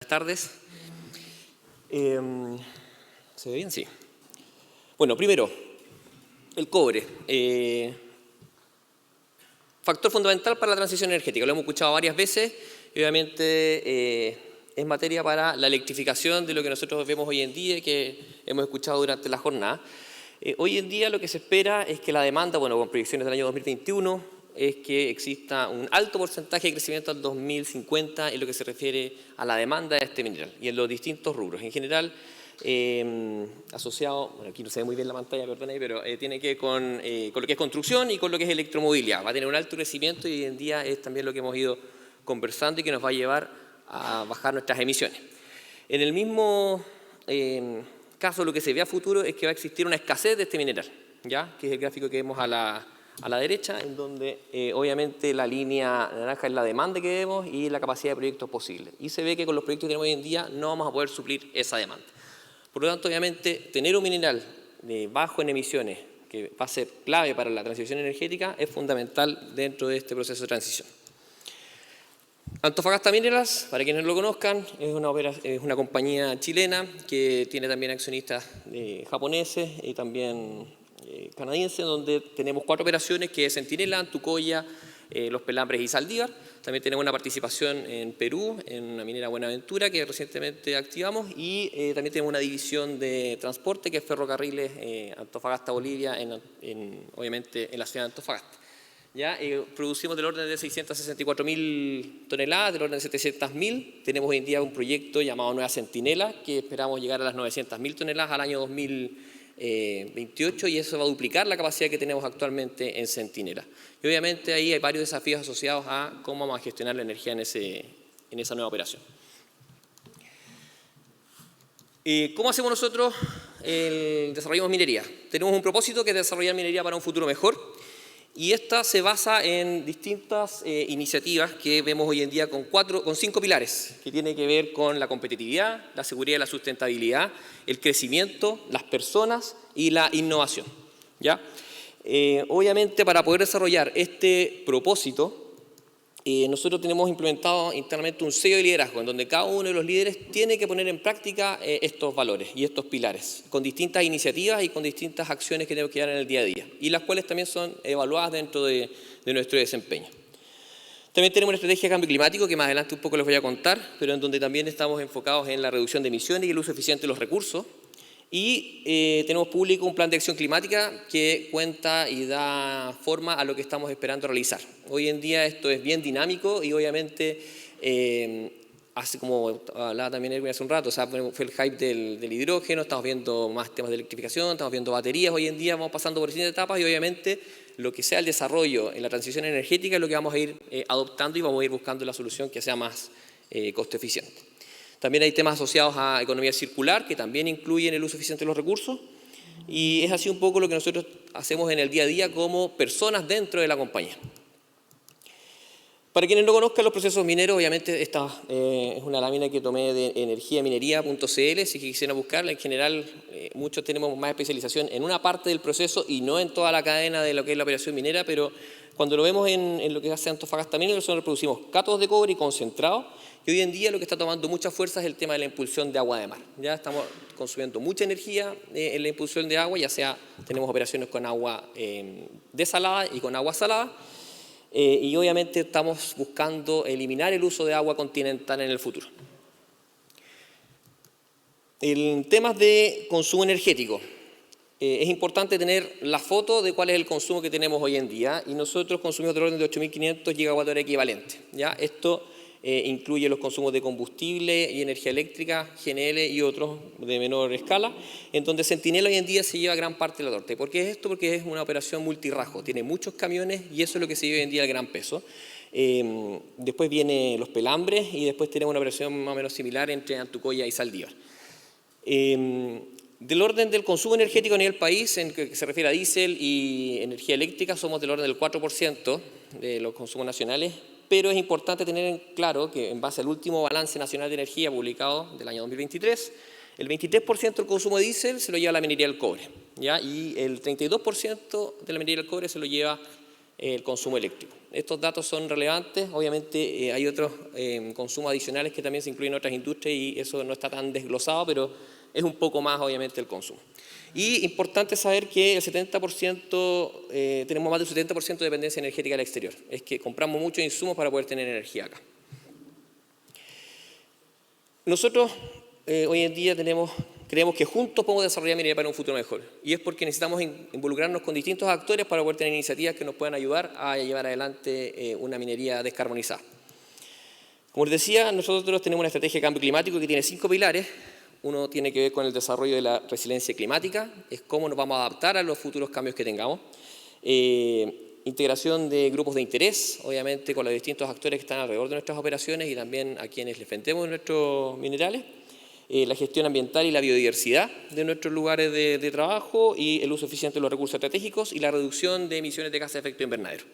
tardes. ¿Se ve bien? Sí. Bueno, primero, el cobre. Factor fundamental para la transición energética. Lo hemos escuchado varias veces y obviamente es materia para la electrificación de lo que nosotros vemos hoy en día y que hemos escuchado durante la jornada. Hoy en día lo que se espera es que la demanda, bueno, con proyecciones del año 2021, es que exista un alto porcentaje de crecimiento al 2050 en lo que se refiere a la demanda de este mineral y en los distintos rubros. En general, asociado, bueno, aquí no se ve muy bien la pantalla, perdón, pero tiene que ver con lo que es construcción y con lo que es electromovilidad. Va a tener un alto crecimiento y hoy en día es también lo que hemos ido conversando y que nos va a llevar a bajar nuestras emisiones. En el mismo caso, lo que se ve a futuro es que va a existir una escasez de este mineral, ¿ya? Que es el gráfico que vemos a la derecha, en donde obviamente la línea naranja es la demanda que vemos y la capacidad de proyectos posibles. Y se ve que con los proyectos que tenemos hoy en día no vamos a poder suplir esa demanda. Por lo tanto, obviamente, tener un mineral bajo en emisiones, que va a ser clave para la transición energética, es fundamental dentro de este proceso de transición. Antofagasta Minerals, para quienes no lo conozcan, es una compañía chilena que tiene también accionistas japoneses y también canadienses, donde tenemos 4 operaciones, que es Centinela, Antucoya, Los Pelambres y Saldívar. También tenemos una participación en Perú, en una minera Buenaventura, que recientemente activamos, y también tenemos una división de transporte, que es Ferrocarriles Antofagasta Bolivia, obviamente en la ciudad de Antofagasta. ¿Ya? Producimos del orden de 664.000 toneladas, del orden de 700.000. Tenemos hoy en día un proyecto llamado Nueva Centinela, que esperamos llegar a las 900.000 toneladas al año 2028, y eso va a duplicar la capacidad que tenemos actualmente en Centinela. Y obviamente ahí hay varios desafíos asociados a cómo vamos a gestionar la energía en esa nueva operación. ¿Cómo hacemos nosotros desarrollamos minería? Tenemos un propósito, que es desarrollar minería para un futuro mejor. Y esta se basa en distintas iniciativas que vemos hoy en día con 5 pilares, que tienen que ver con la competitividad, la seguridad y la sustentabilidad, el crecimiento, las personas y la innovación, ¿ya? Obviamente, para poder desarrollar este propósito, nosotros tenemos implementado internamente un sello de liderazgo, en donde cada uno de los líderes tiene que poner en práctica estos valores y estos pilares, con distintas iniciativas y con distintas acciones que tenemos que dar en el día a día, y las cuales también son evaluadas dentro de nuestro desempeño. También tenemos una estrategia de cambio climático, que más adelante un poco les voy a contar, pero en donde también estamos enfocados en la reducción de emisiones y el uso eficiente de los recursos. Y tenemos público un plan de acción climática que cuenta y da forma a lo que estamos esperando realizar. Hoy en día esto es bien dinámico y obviamente, así como hablaba también Erwin hace un rato, o sea, fue el hype del hidrógeno, estamos viendo más temas de electrificación, estamos viendo baterías. Hoy en día vamos pasando por distintas etapas y obviamente lo que sea el desarrollo en la transición energética es lo que vamos a ir adoptando y vamos a ir buscando la solución que sea más costo eficiente. También hay temas asociados a economía circular, que también incluyen el uso eficiente de los recursos, y es así un poco lo que nosotros hacemos en el día a día como personas dentro de la compañía. Para quienes no conozcan los procesos mineros, obviamente esta es una lámina que tomé de energiaminería.cl, si quisieran buscarla. En general, muchos tenemos más especialización en una parte del proceso y no en toda la cadena de lo que es la operación minera, pero cuando lo vemos en lo que hace Antofagasta Minerals, nosotros producimos cátodos de cobre y concentrados. Y hoy en día lo que está tomando mucha fuerza es el tema de la impulsión de agua de mar. Ya estamos consumiendo mucha energía en la impulsión de agua, ya sea tenemos operaciones con agua desalada y con agua salada. Y obviamente estamos buscando eliminar el uso de agua continental en el futuro. En temas de consumo energético, es importante tener la foto de cuál es el consumo que tenemos hoy en día, y nosotros consumimos del orden de 8.500 gigawatts equivalentes. ¿Ya? Esto incluye los consumos de combustible y energía eléctrica, GNL y otros de menor escala, en donde Centinela hoy en día se lleva gran parte de la torta. ¿Por qué es esto? Porque es una operación multirrasgo, tiene muchos camiones y eso es lo que se lleva hoy en día el gran peso. Después viene Los Pelambres y después tenemos una operación más o menos similar entre Antucoya y Saldívar. Del orden del consumo energético a nivel país, en que se refiere a diésel y energía eléctrica, somos del orden del 4% de los consumos nacionales, pero es importante tener en claro que en base al último balance nacional de energía publicado del año 2023, el 23% del consumo de diésel se lo lleva la minería del cobre, ¿ya? Y el 32% de la minería del cobre se lo lleva el consumo eléctrico. Estos datos son relevantes, obviamente hay otros consumos adicionales que también se incluyen en otras industrias y eso no está tan desglosado, pero es un poco más obviamente el consumo. Y importante saber que el 70%, tenemos más del 70% de dependencia energética del exterior, es que compramos muchos insumos para poder tener energía acá. Nosotros hoy en día creemos que juntos podemos desarrollar minería para un futuro mejor. Y es porque necesitamos involucrarnos con distintos actores para poder tener iniciativas que nos puedan ayudar a llevar adelante una minería descarbonizada. Como les decía, nosotros tenemos una estrategia de cambio climático que tiene 5 pilares. Uno tiene que ver con el desarrollo de la resiliencia climática, es cómo nos vamos a adaptar a los futuros cambios que tengamos. Integración de grupos de interés, obviamente con los distintos actores que están alrededor de nuestras operaciones y también a quienes les vendemos nuestros minerales. La gestión ambiental y la biodiversidad de nuestros lugares de trabajo y el uso eficiente de los recursos estratégicos y la reducción de emisiones de gases de efecto invernadero.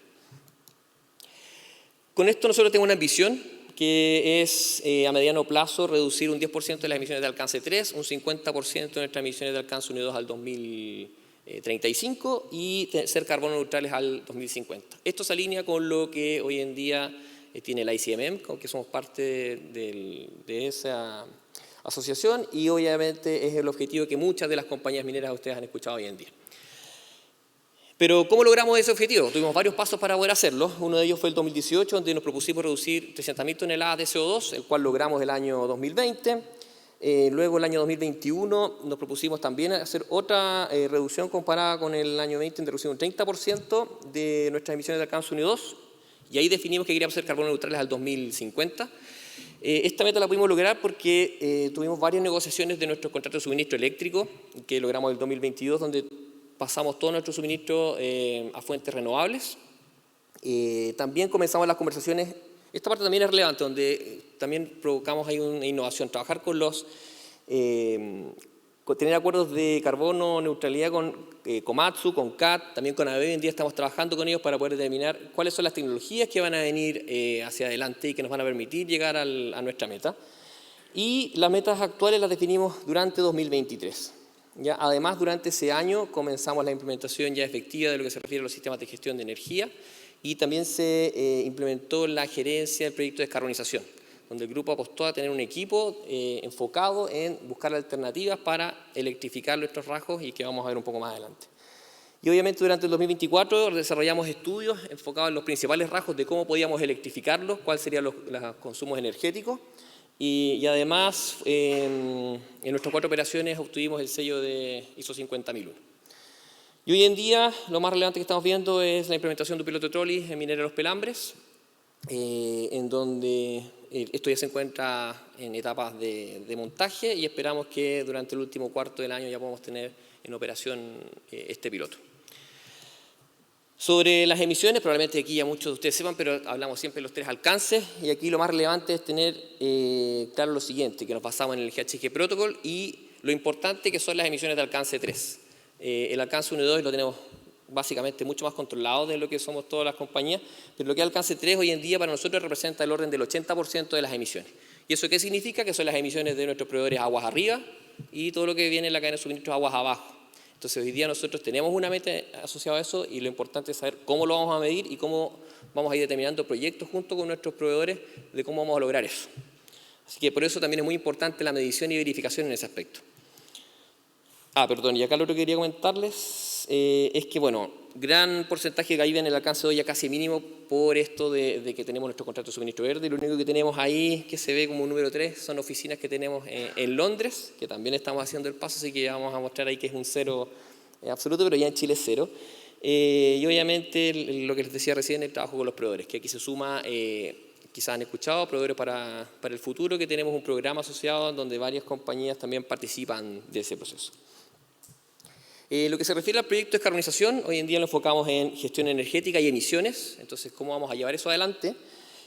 Con esto nosotros tenemos una ambición que es a mediano plazo reducir un 10% de las emisiones de alcance 3, un 50% de nuestras emisiones de alcance 1 y 2 al 2035 y ser carbono neutrales al 2050. Esto se alinea con lo que hoy en día tiene la ICMM, con que somos parte de esa asociación y obviamente es el objetivo que muchas de las compañías mineras ustedes han escuchado hoy en día. Pero ¿cómo logramos ese objetivo? Tuvimos varios pasos para poder hacerlo. Uno de ellos fue el 2018, donde nos propusimos reducir 300.000 toneladas de CO2, el cual logramos el año 2020. Luego, el año 2021, nos propusimos también hacer otra reducción comparada con el año 20, en reducir un 30% de nuestras emisiones de alcance 1 y 2. Y ahí definimos que queríamos ser carbono neutrales al 2050. Esta meta la pudimos lograr porque tuvimos varias negociaciones de nuestros contratos de suministro eléctrico, que logramos el 2022, donde pasamos todo nuestro suministro a fuentes renovables. También comenzamos las conversaciones, esta parte también es relevante, donde también provocamos ahí una innovación, trabajar con tener acuerdos de carbono neutralidad con Komatsu, con CAT, también con ABB. Hoy en día estamos trabajando con ellos para poder determinar cuáles son las tecnologías que van a venir hacia adelante y que nos van a permitir llegar a nuestra meta. Y las metas actuales las definimos durante 2023. ¿Ya? Además, durante ese año comenzamos la implementación ya efectiva de lo que se refiere a los sistemas de gestión de energía y también se implementó la gerencia del proyecto de descarbonización, donde el grupo apostó a tener un equipo enfocado en buscar alternativas para electrificar nuestros rasgos y que vamos a ver un poco más adelante. Y obviamente durante el 2024 desarrollamos estudios enfocados en los principales rasgos de cómo podíamos electrificarlos, cuáles serían los consumos energéticos. Y además, en nuestras 4 operaciones obtuvimos el sello de ISO 50001. Y hoy en día, lo más relevante que estamos viendo es la implementación de un piloto de trolley en Minera Los Pelambres, en donde esto ya se encuentra en etapas de montaje y esperamos que durante el último cuarto del año ya podamos tener en operación este piloto. Sobre las emisiones, probablemente aquí ya muchos de ustedes sepan, pero hablamos siempre de los 3 alcances y aquí lo más relevante es tener claro lo siguiente, que nos basamos en el GHG Protocol y lo importante que son las emisiones de alcance 3. El alcance 1 y 2 lo tenemos básicamente mucho más controlado de lo que somos todas las compañías, pero lo que es alcance 3 hoy en día para nosotros representa el orden del 80% de las emisiones. ¿Y eso qué significa? Que son las emisiones de nuestros proveedores aguas arriba y todo lo que viene en la cadena de suministro aguas abajo. Entonces hoy día nosotros tenemos una meta asociada a eso y lo importante es saber cómo lo vamos a medir y cómo vamos a ir determinando proyectos junto con nuestros proveedores de cómo vamos a lograr eso. Así que por eso también es muy importante la medición y verificación en ese aspecto. Y acá lo que quería comentarles es que, bueno, gran porcentaje de ahí en el alcance de hoy ya casi mínimo por esto de que tenemos nuestro contrato de suministro verde. Lo único que tenemos ahí que se ve como un número 3 son oficinas que tenemos en Londres, que también estamos haciendo el paso, así que ya vamos a mostrar ahí que es un 0 absoluto, pero ya en Chile es 0. Y obviamente lo que les decía recién, el trabajo con los proveedores, que aquí se suma, quizás han escuchado, proveedores para el futuro, que tenemos un programa asociado donde varias compañías también participan de ese proceso. Lo que se refiere al proyecto de descarbonización, hoy en día lo enfocamos en gestión energética y emisiones, entonces cómo vamos a llevar eso adelante.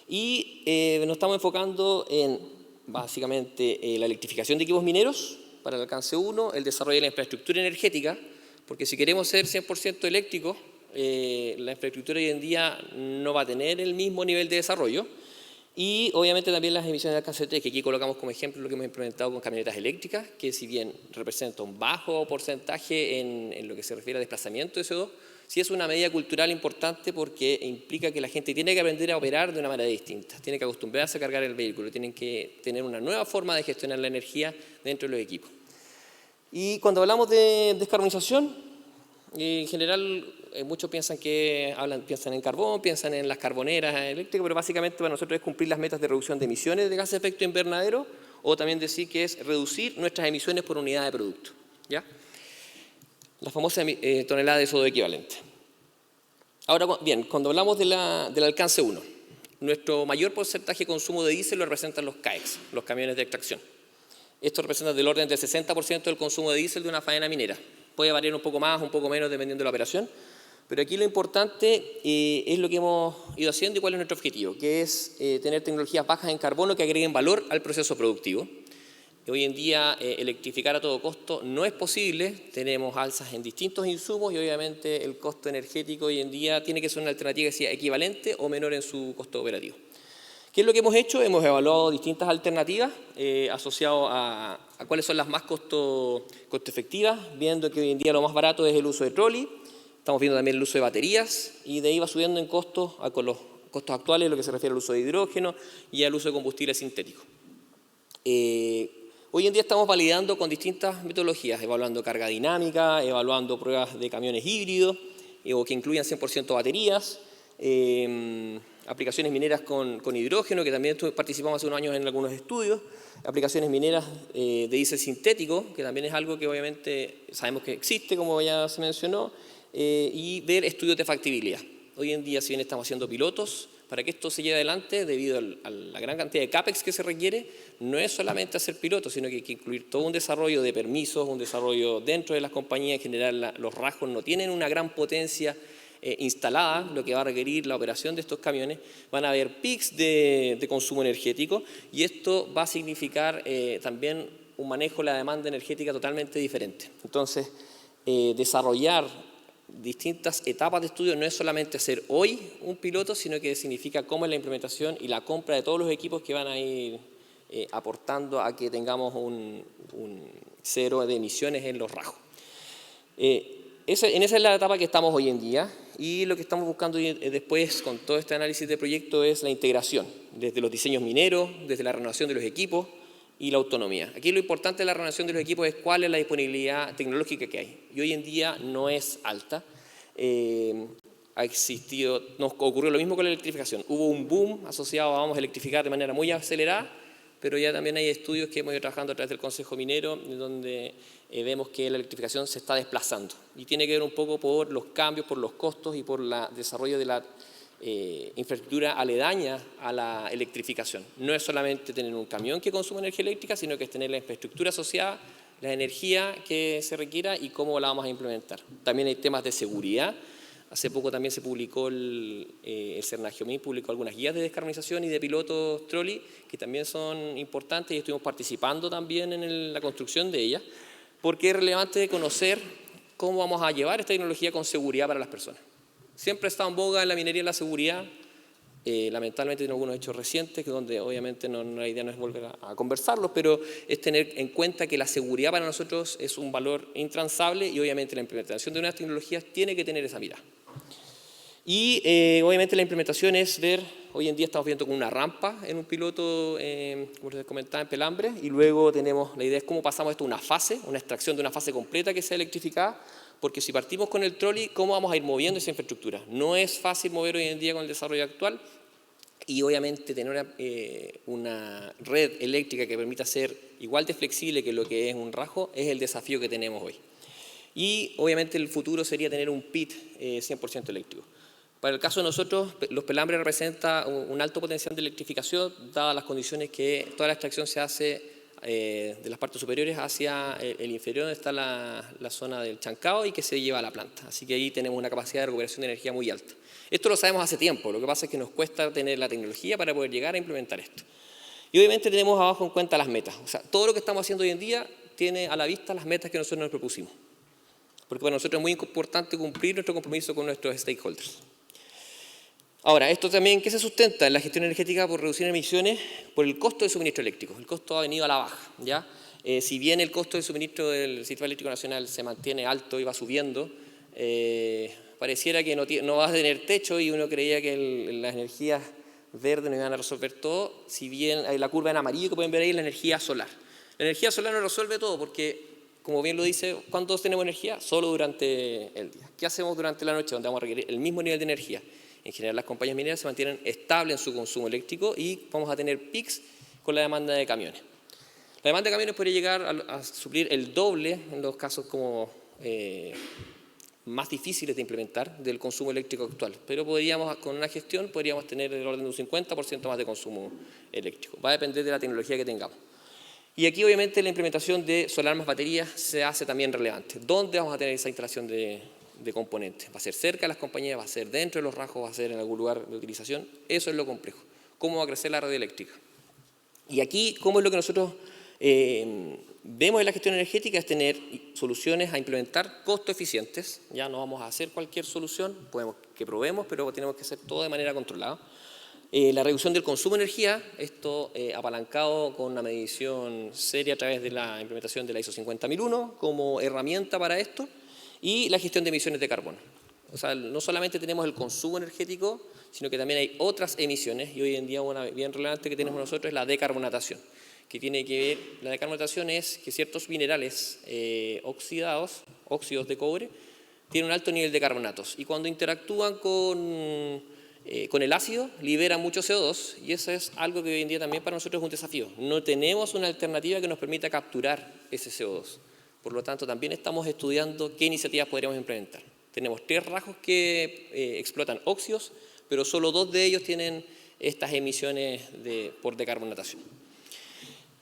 Y nos estamos enfocando en, básicamente, la electrificación de equipos mineros para el alcance 1, el desarrollo de la infraestructura energética, porque si queremos ser 100% eléctricos, la infraestructura hoy en día no va a tener el mismo nivel de desarrollo. Y obviamente también las emisiones de alcance 3, que aquí colocamos como ejemplo lo que hemos implementado con camionetas eléctricas, que si bien representa un bajo porcentaje en lo que se refiere a desplazamiento de CO2, sí es una medida cultural importante porque implica que la gente tiene que aprender a operar de una manera distinta, tiene que acostumbrarse a cargar el vehículo, tienen que tener una nueva forma de gestionar la energía dentro de los equipos. Y cuando hablamos de descarbonización, en general muchos piensan en carbón, piensan en las carboneras eléctricas, pero básicamente para nosotros es cumplir las metas de reducción de emisiones de gases de efecto invernadero, o también decir que es reducir nuestras emisiones por unidad de producto, ¿ya? La famosa tonelada de CO2 equivalente. Ahora bien, cuando hablamos del alcance 1, nuestro mayor porcentaje de consumo de diésel lo representan los CAEX, los camiones de extracción. Esto representa del orden del 60% del consumo de diésel de una faena minera. Puede variar un poco más, un poco menos, dependiendo de la operación. Pero aquí lo importante es lo que hemos ido haciendo y cuál es nuestro objetivo, que es tener tecnologías bajas en carbono que agreguen valor al proceso productivo. Hoy en día electrificar a todo costo no es posible, tenemos alzas en distintos insumos y obviamente el costo energético hoy en día tiene que ser una alternativa que sea equivalente o menor en su costo operativo. ¿Qué es lo que hemos hecho? Hemos evaluado distintas alternativas asociadas a cuáles son las más costo efectivas, viendo que hoy en día lo más barato es el uso de trolley, estamos viendo también el uso de baterías y de ahí va subiendo en costos con los costos actuales, lo que se refiere al uso de hidrógeno y al uso de combustibles sintéticos. Hoy en día estamos validando con distintas metodologías, evaluando carga dinámica, evaluando pruebas de camiones híbridos o que incluyan 100% baterías, aplicaciones mineras con hidrógeno, que también participamos hace unos años en algunos estudios, aplicaciones mineras de diésel sintético, que también es algo que obviamente sabemos que existe, como ya se mencionó, y ver estudios de factibilidad. Hoy en día, si bien estamos haciendo pilotos, para que esto se lleve adelante, debido a la gran cantidad de CAPEX que se requiere, no es solamente hacer pilotos, sino que hay que incluir todo un desarrollo de permisos, un desarrollo dentro de las compañías. En general, los rasgos no tienen una gran potencia instalada, lo que va a requerir la operación de estos camiones. Van a haber pics de consumo energético y esto va a significar también un manejo de la demanda energética totalmente diferente. Entonces, desarrollar distintas etapas de estudio no es solamente hacer hoy un piloto, sino que significa cómo es la implementación y la compra de todos los equipos que van a ir aportando a que tengamos un cero de emisiones en los rajos. En esa es la etapa que estamos hoy en día y lo que estamos buscando después con todo este análisis de proyecto es la integración, desde los diseños mineros, desde la renovación de los equipos y la autonomía. Aquí lo importante de la renovación de los equipos es cuál es la disponibilidad tecnológica que hay. Y hoy en día no es alta. Nos ocurrió lo mismo con la electrificación. Hubo un boom asociado a vamos a electrificar de manera muy acelerada, pero ya también hay estudios que hemos ido trabajando a través del Consejo Minero, donde vemos que la electrificación se está desplazando. Y tiene que ver un poco por los cambios, por los costos y por el desarrollo de la infraestructura aledaña a la electrificación. No es solamente tener un camión que consuma energía eléctrica, sino que es tener la infraestructura asociada, la energía que se requiera y cómo la vamos a implementar. También hay temas de seguridad. Hace poco también se publicó el Cernagiomín publicó algunas guías de descarbonización y de pilotos trolley que también son importantes y estuvimos participando también en la construcción de ellas, porque es relevante conocer cómo vamos a llevar esta tecnología con seguridad para las personas. Siempre está en boga en la minería la seguridad, lamentablemente tiene algunos hechos recientes, donde obviamente la idea no es volver a conversarlos, pero es tener en cuenta que la seguridad para nosotros es un valor intransable y obviamente la implementación de nuevas tecnologías tiene que tener esa mirada. Y obviamente la implementación es ver, hoy en día estamos viendo con una rampa en un piloto, como les comentaba, en Pelambre, y luego la idea es cómo pasamos esto a una fase, una extracción de una fase completa que sea electrificada, porque si partimos con el trolley, ¿cómo vamos a ir moviendo esa infraestructura? No es fácil mover hoy en día con el desarrollo actual y obviamente tener una red eléctrica que permita ser igual de flexible que lo que es un rajo es el desafío que tenemos hoy. Y obviamente el futuro sería tener un PIT 100% eléctrico. Para el caso de nosotros, los Pelambres representa un alto potencial de electrificación, dadas las condiciones que toda la extracción se hace de las partes superiores hacia el inferior, donde está la zona del chancao y que se lleva a la planta. Así que ahí tenemos una capacidad de recuperación de energía muy alta. Esto lo sabemos hace tiempo, lo que pasa es que nos cuesta tener la tecnología para poder llegar a implementar esto. Y obviamente tenemos abajo en cuenta las metas. O sea, todo lo que estamos haciendo hoy en día tiene a la vista las metas que nosotros nos propusimos. Porque para nosotros es muy importante cumplir nuestro compromiso con nuestros stakeholders. Ahora, esto también, ¿qué se sustenta en la gestión energética por reducir emisiones? Por el costo de suministro eléctrico. El costo ha venido a la baja, ¿ya? Si bien el costo de suministro del Sistema Eléctrico Nacional se mantiene alto y va subiendo, pareciera que no va a tener techo y uno creía que las energías verdes nos iban a resolver todo, si bien hay la curva en amarillo que pueden ver ahí, la energía solar. La energía solar no resuelve todo porque, como bien lo dice, ¿cuántos tenemos energía? Solo durante el día. ¿Qué hacemos durante la noche? Donde vamos a requerir el mismo nivel de energía. En general, las compañías mineras se mantienen estables en su consumo eléctrico y vamos a tener pics con la demanda de camiones. La demanda de camiones podría llegar a suplir el doble en los casos como más difíciles de implementar del consumo eléctrico actual, pero con una gestión podríamos tener el orden de un 50% más de consumo eléctrico. Va a depender de la tecnología que tengamos. Y aquí obviamente la implementación de solar más baterías se hace también relevante. ¿Dónde vamos a tener esa instalación de componentes? ¿Va a ser cerca de las compañías? ¿Va a ser dentro de los rajos? ¿Va a ser en algún lugar de utilización? Eso es lo complejo. ¿Cómo va a crecer la red eléctrica? Y aquí, ¿cómo es lo que nosotros vemos en la gestión energética? Es tener soluciones a implementar costo eficientes. Ya no vamos a hacer cualquier solución, podemos que probemos, pero tenemos que hacer todo de manera controlada. La reducción del consumo de energía, esto apalancado con una medición seria a través de la implementación de la ISO 50001 como herramienta para esto, y la gestión de emisiones de carbono. O sea, no solamente tenemos el consumo energético, sino que también hay otras emisiones, y hoy en día una bien relevante que tenemos nosotros es la decarbonatación, que tiene que ver, la decarbonatación es que ciertos minerales oxidados, óxidos de cobre, tienen un alto nivel de carbonatos, y cuando interactúan con el ácido liberan mucho CO2, y eso es algo que hoy en día también para nosotros es un desafío. No tenemos una alternativa que nos permita capturar ese CO2. Por lo tanto, también estamos estudiando qué iniciativas podríamos implementar. Tenemos 3 rajos que explotan óxidos, pero solo 2 de ellos tienen estas emisiones por decarbonatación.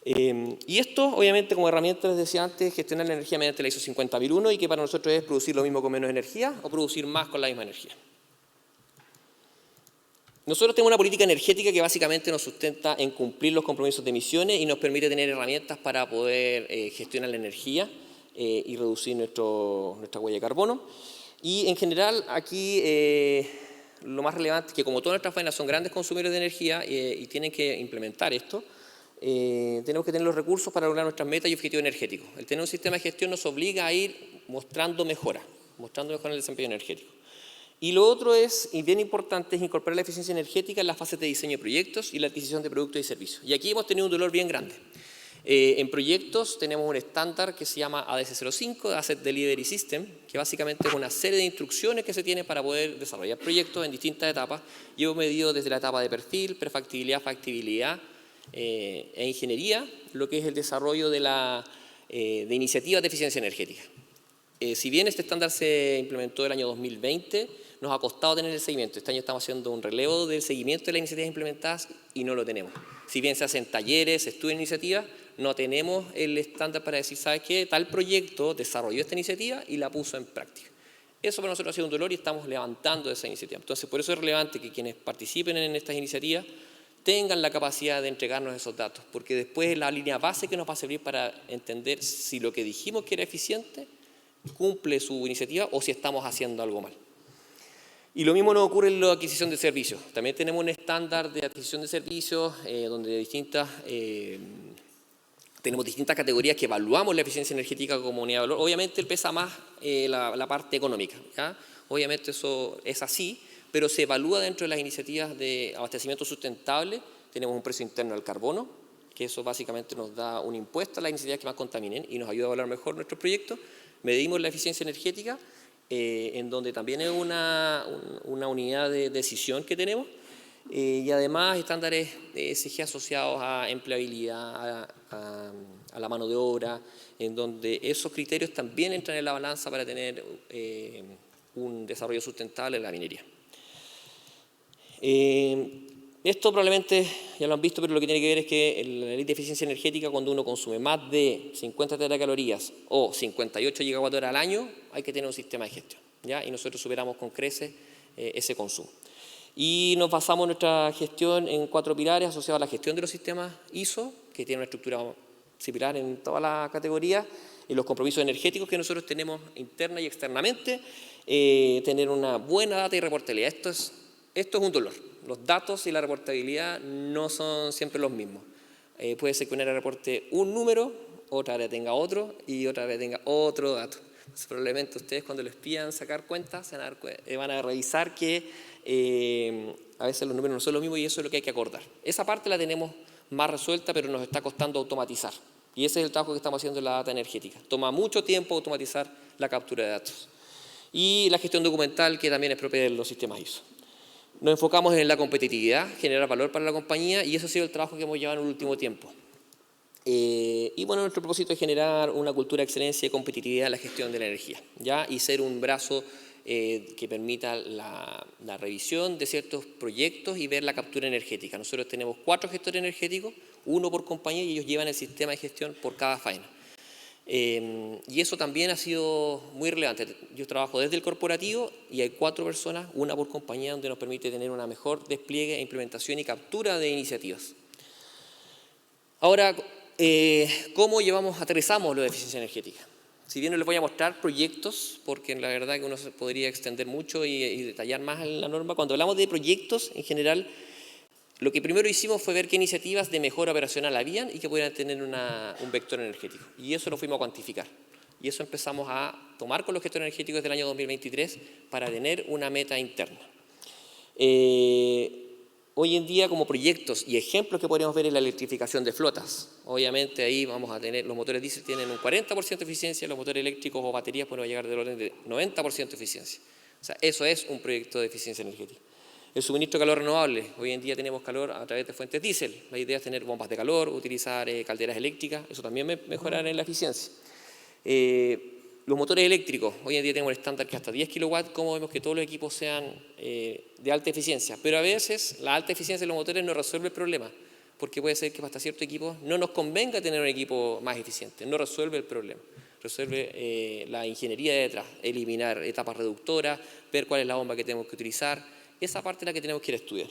Y esto, obviamente, como herramienta, les decía antes, gestionar la energía mediante la ISO 50001 y que para nosotros es producir lo mismo con menos energía o producir más con la misma energía. Nosotros tenemos una política energética que básicamente nos sustenta en cumplir los compromisos de emisiones y nos permite tener herramientas para poder gestionar la energía y reducir nuestra huella de carbono. Y en general aquí lo más relevante es que como todas nuestras faenas son grandes consumidores de energía y tienen que implementar esto, tenemos que tener los recursos para lograr nuestras metas y objetivos energéticos. El tener un sistema de gestión nos obliga a ir mostrando mejora en el desempeño energético. Y lo otro es, y bien importante, es incorporar la eficiencia energética en las fases de diseño de proyectos y la adquisición de productos y servicios. Y aquí hemos tenido un dolor bien grande. En proyectos tenemos un estándar que se llama ADS-05, Asset Delivery System, que básicamente es una serie de instrucciones que se tiene para poder desarrollar proyectos en distintas etapas. Y hemos medido desde la etapa de perfil, prefactibilidad, factibilidad e ingeniería, lo que es el desarrollo de iniciativas de eficiencia energética. Si bien este estándar se implementó el año 2020, nos ha costado tener el seguimiento. Este año estamos haciendo un relevo del seguimiento de las iniciativas implementadas y no lo tenemos. Si bien se hacen talleres, estudios, iniciativas, no tenemos el estándar para decir, ¿sabes qué? Tal proyecto desarrolló esta iniciativa y la puso en práctica. Eso para nosotros ha sido un dolor y estamos levantando esa iniciativa. Entonces, por eso es relevante que quienes participen en estas iniciativas tengan la capacidad de entregarnos esos datos, porque después es la línea base que nos va a servir para entender si lo que dijimos que era eficiente cumple su iniciativa o si estamos haciendo algo mal. Y lo mismo nos ocurre en la adquisición de servicios. También tenemos un estándar de adquisición de servicios donde tenemos distintas categorías que evaluamos la eficiencia energética como unidad de valor. Obviamente pesa más la parte económica, ¿ya? Obviamente eso es así, pero se evalúa dentro de las iniciativas de abastecimiento sustentable. Tenemos un precio interno al carbono, que eso básicamente nos da un impuesto a las iniciativas que más contaminen y nos ayuda a evaluar mejor nuestros proyectos. Medimos la eficiencia energética, en donde también es una unidad de decisión que tenemos, y además estándares de ESG asociados a empleabilidad, a la mano de obra, en donde esos criterios también entran en la balanza para tener un desarrollo sustentable en la minería. Esto probablemente ya lo han visto, pero lo que tiene que ver es que la ley de eficiencia energética, cuando uno consume más de 50 teracalorías o 58 gigawatts-hora al año, hay que tener un sistema de gestión, ¿ya? Y nosotros superamos con creces ese consumo. Y nos basamos nuestra gestión en 4 pilares asociados a la gestión de los sistemas ISO, que tiene una estructura similar en todas las categorías, y los compromisos energéticos que nosotros tenemos interna y externamente, tener una buena data y reportabilidad. Esto es esto es un dolor. Los datos y la reportabilidad no son siempre los mismos. Puede ser que una área reporte un número, otra área tenga otro y otra área tenga otro dato. Entonces, probablemente ustedes cuando les pidan sacar cuentas van a revisar que a veces los números no son los mismos y eso es lo que hay que acordar. Esa parte la tenemos más resuelta, pero nos está costando automatizar. Y ese es el trabajo que estamos haciendo en la data energética. Toma mucho tiempo automatizar la captura de datos. Y la gestión documental, que también es propia de los sistemas ISO. Nos enfocamos en la competitividad, generar valor para la compañía, y eso ha sido el trabajo que hemos llevado en el último tiempo. Y bueno, nuestro propósito es generar una cultura de excelencia y competitividad en la gestión de la energía, ¿ya? Y ser un brazo que permita la revisión de ciertos proyectos y ver la captura energética. Nosotros tenemos 4 gestores energéticos, 1 por compañía, y ellos llevan el sistema de gestión por cada faena. Y eso también ha sido muy relevante. Yo trabajo desde el corporativo y hay 4 personas, 1 por compañía, donde nos permite tener una mejor despliegue, implementación y captura de iniciativas. Ahora, ¿cómo aterrizamos lo de eficiencia energética? Si bien no les voy a mostrar proyectos, porque la verdad que uno se podría extender mucho y detallar más en la norma, cuando hablamos de proyectos en general, lo que primero hicimos fue ver qué iniciativas de mejora operacional habían y que pudieran tener un vector energético. Y eso lo fuimos a cuantificar. Y eso empezamos a tomar con los gestores energéticos del año 2023 para tener una meta interna. Hoy en día, como proyectos y ejemplos que podríamos ver en la electrificación de flotas, obviamente ahí vamos a tener, los motores diésel tienen un 40% de eficiencia, los motores eléctricos o baterías pueden llegar del orden de 90% de eficiencia. O sea, eso es un proyecto de eficiencia energética. El suministro de calor renovable. Hoy en día tenemos calor a través de fuentes diésel. La idea es tener bombas de calor, utilizar calderas eléctricas. Eso también mejorará en la eficiencia. Los motores eléctricos. Hoy en día tenemos el estándar que hasta 10 kilowatts. Como vemos que todos los equipos sean de alta eficiencia. Pero a veces la alta eficiencia de los motores no resuelve el problema. Porque puede ser que hasta cierto equipo no nos convenga tener un equipo más eficiente. No resuelve el problema. Resuelve la ingeniería de detrás. Eliminar etapas reductoras, ver cuál es la bomba que tenemos que utilizar. Esa parte es la que tenemos que ir a estudiar.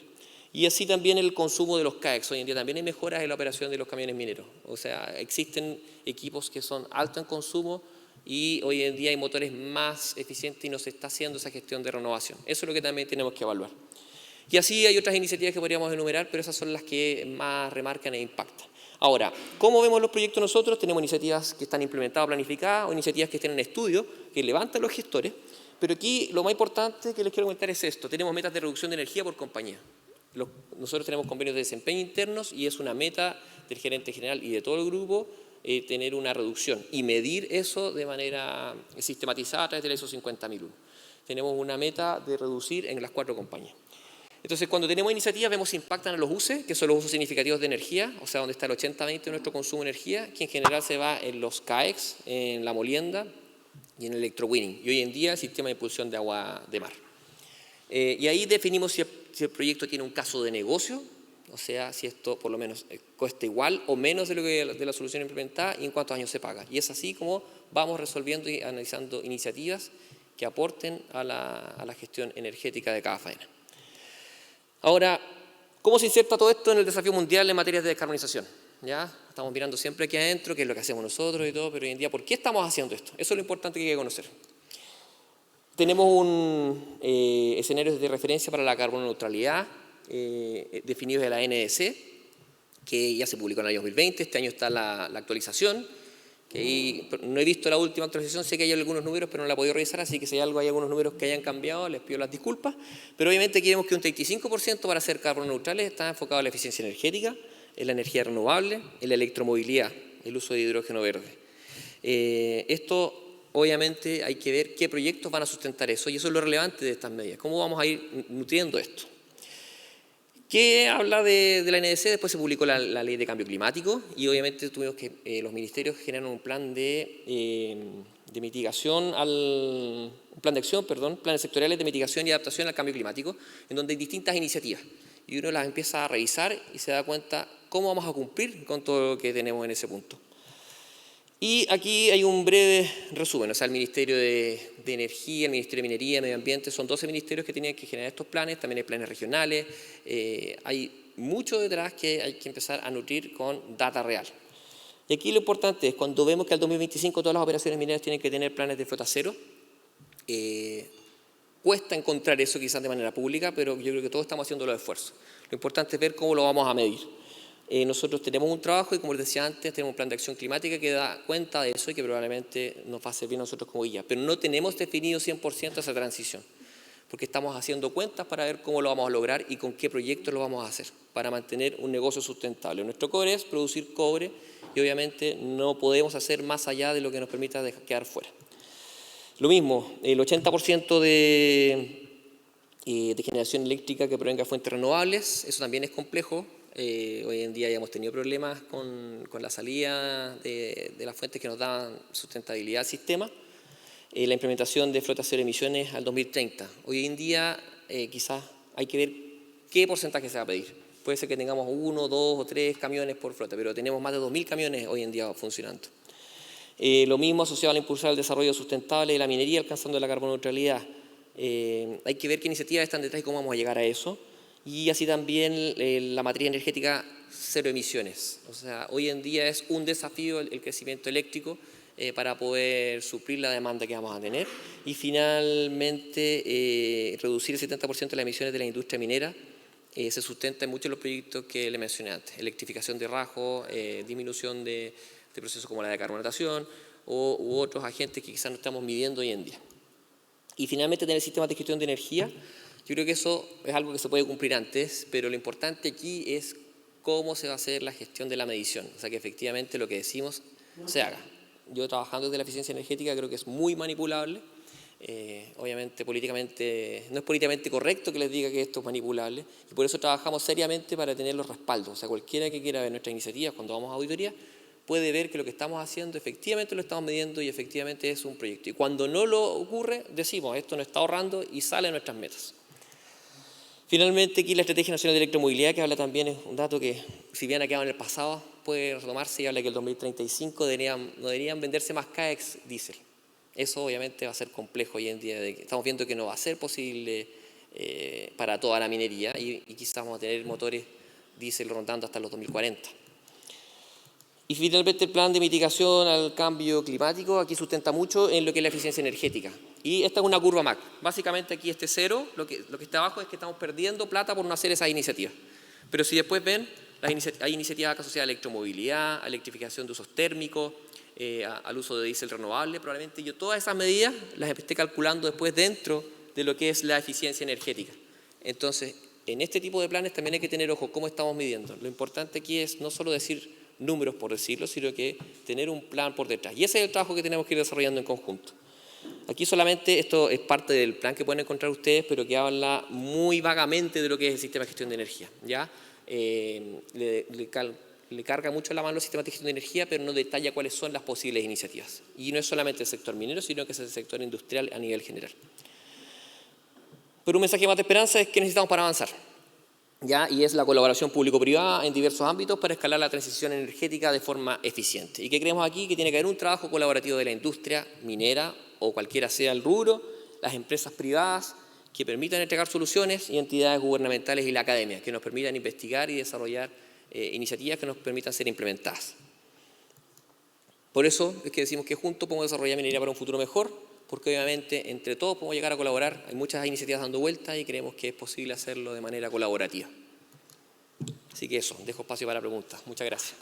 Y así también el consumo de los CAEX. Hoy en día también hay mejoras en la operación de los camiones mineros. O sea, existen equipos que son altos en consumo y hoy en día hay motores más eficientes y no se está haciendo esa gestión de renovación. Eso es lo que también tenemos que evaluar. Y así hay otras iniciativas que podríamos enumerar, pero esas son las que más remarcan e impactan. Ahora, ¿cómo vemos los proyectos nosotros? Tenemos iniciativas que están implementadas o planificadas o iniciativas que están en estudio, que levantan los gestores. Pero aquí lo más importante que les quiero comentar es esto. Tenemos metas de reducción de energía por compañía. Nosotros tenemos convenios de desempeño internos y es una meta del gerente general y de todo el grupo tener una reducción y medir eso de manera sistematizada a través de la ISO 50001. Tenemos una meta de reducir en las 4 compañías. Entonces, cuando tenemos iniciativas, vemos si impactan a los usos, que son los usos significativos de energía, o sea, donde está el 80-20 de nuestro consumo de energía, que en general se va en los CAEX, en la molienda, y en el electrowinning, y hoy en día el sistema de impulsión de agua de mar. Y ahí definimos si el proyecto tiene un caso de negocio, o sea, si esto por lo menos cuesta igual o menos de la solución implementada y en cuántos años se paga. Y es así como vamos resolviendo y analizando iniciativas que aporten a la gestión energética de cada faena. Ahora, ¿cómo se inserta todo esto en el desafío mundial en materia de descarbonización? ¿Ya? Estamos mirando siempre aquí adentro, qué es lo que hacemos nosotros y todo, pero hoy en día, ¿por qué estamos haciendo esto? Eso es lo importante que hay que conocer. Tenemos un escenario de referencia para la carbono neutralidad, definidos de la NDC, que ya se publicó en el año 2020, este año está la actualización, que ahí no he visto la última actualización, sé que hay algunos números, pero no la he podido revisar, así que si hay algunos números que hayan cambiado, les pido las disculpas, pero obviamente queremos que un 35% para ser carbono neutrales está enfocado en la eficiencia energética, en la energía renovable, en la electromovilidad, el uso de hidrógeno verde. Esto obviamente hay que ver qué proyectos van a sustentar eso y eso es lo relevante de estas medidas, cómo vamos a ir nutriendo esto. ¿Qué habla de la NDC? Después se publicó la ley de cambio climático y obviamente tuvimos que los ministerios generaron un plan de mitigación, un plan de acción, planes sectoriales de mitigación y adaptación al cambio climático, en donde hay distintas iniciativas y uno las empieza a revisar y se da cuenta cómo vamos a cumplir con todo lo que tenemos en ese punto. Y aquí hay un breve resumen, o sea, el Ministerio de Energía, el Ministerio de Minería, Medio Ambiente, son 12 ministerios que tenían que generar estos planes, también hay planes regionales, hay mucho detrás que hay que empezar a nutrir con data real. Y aquí lo importante es, cuando vemos que al 2025 todas las operaciones mineras tienen que tener planes de flota cero, cuesta encontrar eso quizás de manera pública, pero yo creo que todos estamos haciendo los esfuerzos. Lo importante es ver cómo lo vamos a medir. Nosotros tenemos un trabajo y, como les decía antes, tenemos un plan de acción climática que da cuenta de eso y que probablemente nos va a servir a nosotros como guía. Pero no tenemos definido 100% esa transición, porque estamos haciendo cuentas para ver cómo lo vamos a lograr y con qué proyectos lo vamos a hacer, para mantener un negocio sustentable. Nuestro core es producir cobre y obviamente no podemos hacer más allá de lo que nos permita quedar fuera. Lo mismo, el 80% de generación eléctrica que provenga de fuentes renovables, eso también es complejo. Hoy en día ya hemos tenido problemas con la salida de las fuentes que nos dan sustentabilidad al sistema. La implementación de flotas cero emisiones al 2030. Hoy en día quizás hay que ver qué porcentaje se va a pedir. Puede ser que tengamos 1, 2 o 3 camiones por flota, pero tenemos más de 2.000 camiones hoy en día funcionando. Lo mismo asociado a impulsar el desarrollo sustentable de la minería, alcanzando la carboneutralidad. Hay que ver qué iniciativas están detrás y cómo vamos a llegar a eso. Y así también la matriz energética cero emisiones. O sea, hoy en día es un desafío el crecimiento eléctrico para poder suplir la demanda que vamos a tener. Y finalmente, reducir el 70% de las emisiones de la industria minera se sustenta en muchos de los proyectos que le mencioné antes. Electrificación de rasgos, disminución de procesos como la de carbonatación u otros agentes que quizás no estamos midiendo hoy en día. Y finalmente, tener sistemas de gestión de energía. Yo creo que eso es algo que se puede cumplir antes, pero lo importante aquí es cómo se va a hacer la gestión de la medición, o sea, que efectivamente lo que decimos se haga. Yo, trabajando desde la eficiencia energética, creo que es muy manipulable. Obviamente políticamente no es políticamente correcto que les diga que esto es manipulable, y por eso trabajamos seriamente para tener los respaldos. O sea, cualquiera que quiera ver nuestras iniciativas cuando vamos a auditoría puede ver que lo que estamos haciendo efectivamente lo estamos midiendo y efectivamente es un proyecto. Y cuando no lo ocurre, decimos esto no está ahorrando y sale de nuestras metas. Finalmente, aquí la Estrategia Nacional de Electromovilidad, que habla también, es un dato que, si bien ha quedado en el pasado, puede retomarse y habla que el 2035 no deberían venderse más CAEX diésel. Eso obviamente va a ser complejo hoy en día. Estamos viendo que no va a ser posible para toda la minería y quizás vamos a tener motores diésel rondando hasta los 2040. Y finalmente, el plan de mitigación al cambio climático aquí sustenta mucho en lo que es la eficiencia energética. Y esta es una curva MAC. Básicamente aquí este cero, lo que está abajo es que estamos perdiendo plata por no hacer esas iniciativas. Pero si después ven, hay iniciativas asociadas a electromovilidad, a electrificación de usos térmicos, al uso de diésel renovable, probablemente yo todas esas medidas las esté calculando después dentro de lo que es la eficiencia energética. Entonces, en este tipo de planes también hay que tener ojo cómo estamos midiendo. Lo importante aquí es no solo decir números por decirlo, sino que tener un plan por detrás. Y ese es el trabajo que tenemos que ir desarrollando en conjunto. Aquí solamente esto es parte del plan que pueden encontrar ustedes, pero que habla muy vagamente de lo que es el sistema de gestión de energía. ¿Ya? Le carga mucho la mano el sistema de gestión de energía, pero no detalla cuáles son las posibles iniciativas. Y no es solamente el sector minero, sino que es el sector industrial a nivel general. Pero un mensaje más de esperanza es que necesitamos para avanzar. ¿Ya? Y es la colaboración público-privada en diversos ámbitos para escalar la transición energética de forma eficiente. ¿Y qué creemos aquí? Que tiene que haber un trabajo colaborativo de la industria minera o cualquiera sea el rubro, las empresas privadas que permitan entregar soluciones y entidades gubernamentales y la academia que nos permitan investigar y desarrollar iniciativas que nos permitan ser implementadas. Por eso es que decimos que juntos podemos desarrollar minería para un futuro mejor, porque obviamente entre todos podemos llegar a colaborar. Hay muchas iniciativas dando vueltas y creemos que es posible hacerlo de manera colaborativa. Así que eso, dejo espacio para preguntas. Muchas gracias.